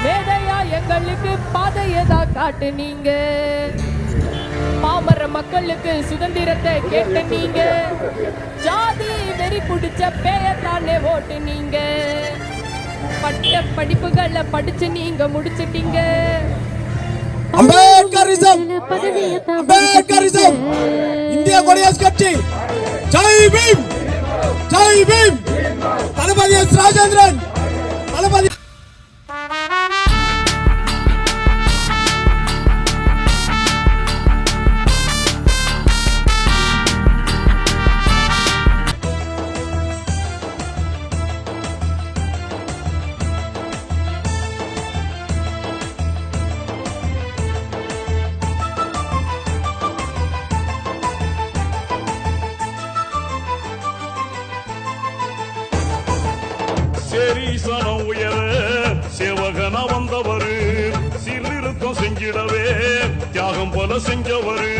மேதையா எங்களுக்கு பாதையதா காட்டுனீங்க. பாமர மக்களுக்கு சுதந்திரத்தை கேட்டு நீங்க. ஜாதி வெறி பிடிச்ச பேயத்தானே ஓட்டு நீங்க. பட்ட படிப்புகளை படிச்சு நீங்க முடிச்சிட்டீங்க. அம்பேத்கரிசம், அம்பேத்கரிசம், இந்திய குடியரசு கட்சி. ஜெய் பீம், ஜெய் பீம். தளபதி எஸ் ராஜேந்திரன், தளபதி. சேரீசனம் உயர சேவகனா வந்தவரு, சீர்திருத்தம் செஞ்சிடவே தியாகம் போல செஞ்சவரு.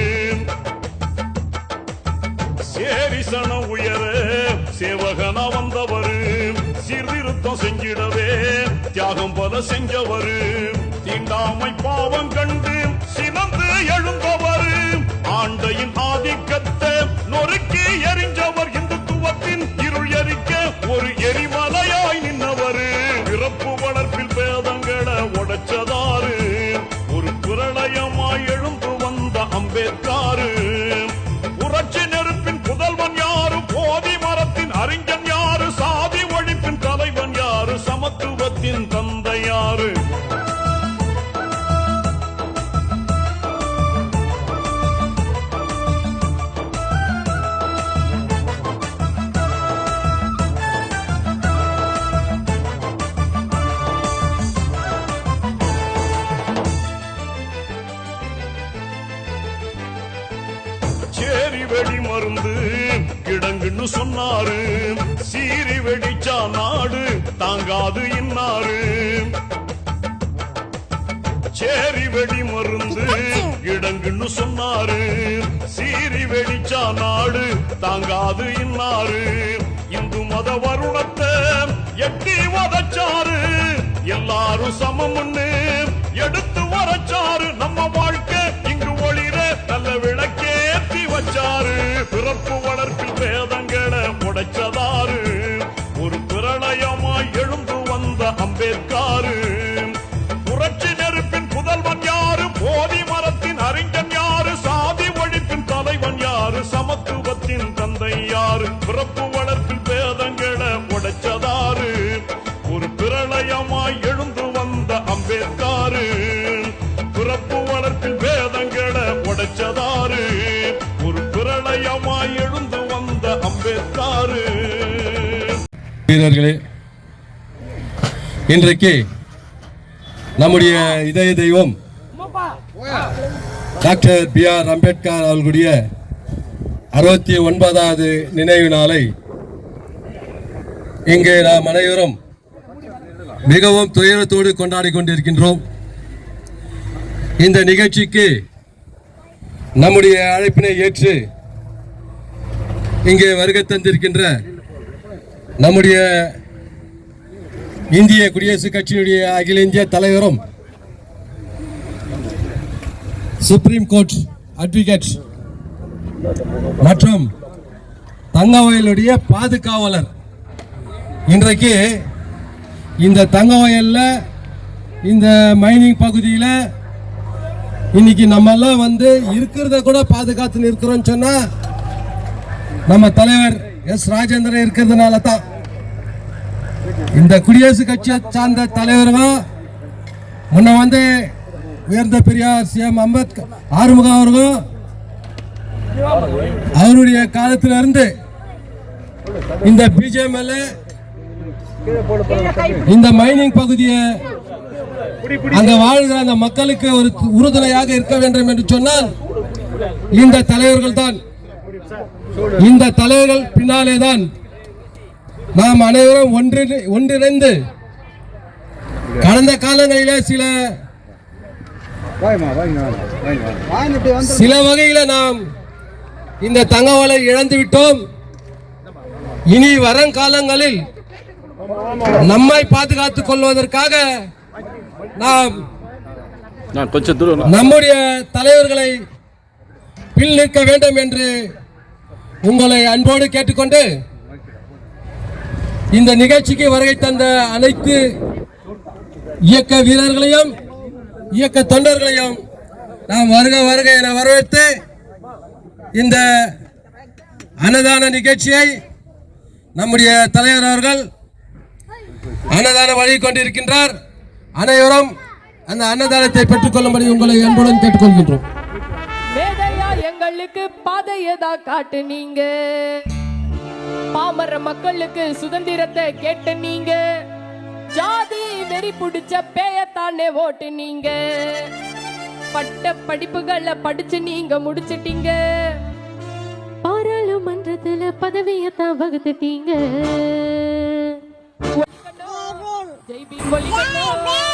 சேரீசனம் உயர சேவகனா வந்தவரு, சீர்திருத்தம் செஞ்சிடவே தியாகம் போல செஞ்சவரு. தீண்டாமை பாவம் கண்டு சினந்து எழுந்தவரு, ஆண்டையின் ஆதிக்கத்தை நொறுக்கி எரிஞ்சவர். இந்துத்துவத்தின் இருள் எரிக்க ஒரு எரிமலையாய் நின்னவரு. பிறப்பு வளர்ப்பில் பேதங்களை உடைச்சதாரு, ஒரு பிரளயமாய் எழுந்து வந்த அம்பேத்காரு. புரட்சி நெருப்பின் புதல்வன் யாரு, போதி மரத்தின் அறிஞன் யாரு, சாதி ஒழிப்பின் தலைவன் யாரு, சமத்துவத்தின் தந்தை யாரு. சேரி வெடி மருந்து கிடங்குன்னு சொன்னாரு, சீரி வெடிச்சா நாடு தாங்காது இன்னாரு. சேரி வெடி மருந்து கிடங்குன்னு சொன்னாரு, சீரி வெடிச்சா நாடு தாங்காது இன்னாரு. இந்து மத வருணத்தை எட்டி வதச்சாரு, எல்லாரும் சமம்னு எடுத்து வரச்சாரு. நம்ம வாழ்க்கை இங்கு ஒளிர நல்ல விளக்கேற்றி வச்சாரு. பிறப்பு வளர்ப்பில் பேதங்களை உடைச்சதாரு, ஒரு பிரளயமாய் எழுந்து வந்த அம்பேத்காரு. புரட்சி நெருப்பின் புதல்வன் யாரு, போதி மரத்தின் அறிஞன் யாரு, சாதி ஒழிப்பின் தலைவன் யாரு, சமத்துவத்தின் தந்தை யாரு. பிறப்பு வளர்ப்பில் பேதங்களை உடைச்சதாரு, ஒரு பிரளயமாய் எழுந்து வந்த அம்பேத்காரு. பிறப்பு வளர்ப்பில் வேதங்களை உடைச்சதாரு, ஒரு பிரளயமாய் எழுந்து வந்த அம்பேத்காரு. வீரர்களே, இன்றைக்கு நம்முடைய இதய தெய்வம் டாக்டர் பி.ஆர். அம்பேத்கர் அவர்களுடைய 69வது நினைவு நாளை இங்கே நாம் அனைவரும் மிகவும் துயரத்தோடு கொண்டாடி கொண்டிருக்கின்றோம். இந்த நிகழ்ச்சிக்கு நம்முடைய அழைப்பினை ஏற்று இங்கே வருகை தந்திருக்கின்ற நம்முடைய இந்திய குடியரசுக் கட்சியினுடைய அகில இந்திய தலைவரும் சுப்ரீம் கோர்ட் அட்வொகேட் மற்றும் தங்கவயலுடைய பாதுகாவலர். இன்றைக்கு இந்த தங்கவயல்ல இந்த மைனிங் பகுதியில் இன்னைக்கு நம்ம எல்லாம் வந்து இருக்கிறத கூட பாதுகாத்து இருக்கிறோம் சொன்னா நம்ம தலைவர் எஸ் ராஜேந்திரன் இருக்கிறதுனால தான். இந்த குடியரசு கட்சியை சார்ந்த தலைவர்கள் முன்ன வந்து உயர்ந்த பெரியார் சிஎம் அம்பேத்கர் ஆறுமுகம் அவர்கள் அவருடைய காலத்திலிருந்து இந்த பிஜேஎம்எல் இந்த மைனிங் பகுதியை அங்க வாழ்கிற அந்த மக்களுக்கு ஒரு உறுதுணையாக இருக்க வேண்டும் என்று சொன்னால் இந்த தலைவர்கள் தான். இந்த தலைவர்கள் பின்னாலே தான் நாம் அனைவரும் ஒன்றிணைந்து கடந்த காலங்களிலே சில வகையில் நாம் இந்த தங்கவலை இழந்து விட்டோம். இனி வருங்காலங்களில் நம்மை பாதுகாத்துக் கொள்வதற்காக நாம் நான் கொஞ்சம் தூரம் நம்முடைய தலைவர்களை பின் நிற்க வேண்டும் என்று உங்களை அன்போடு கேட்டுக்கொண்டு இந்த நிகழ்ச்சிக்கு வருகை தந்த அனைத்து இயக்க வீரர்களையும் இயக்க தொண்டர்களையும் நாம் வருக வருக என வரவேற்று இந்த அன்னதான நிகழ்ச்சியை நம்முடைய தலைவர் அவர்கள் அன்னதானம் வழங்கிக் கொண்டிருக்கின்றார். அனைவரும் அந்த அன்னதானத்தை பெற்றுக் கொள்ளும்படி உங்களை அன்புடன் கேட்டுக்கொள்கின்றோம். மேதையா எங்களுக்கு பாதையதா காட்டு நீங்க, பாமர மக்களுக்கு சுதந்திரத்தை கேட்டு நீங்க, ஜாதி வெறி பிடிச்ச பேயத்தானே ஓட்டு நீங்க, பட்ட படிப்புகளை படிச்சு நீங்க முடிச்சிட்டீங்க, பாராளுமன்றத்துல பதவியத்தான் வகுத்துட்டீங்க. ஜெய் பீம் ஒலிக்கட்டும்.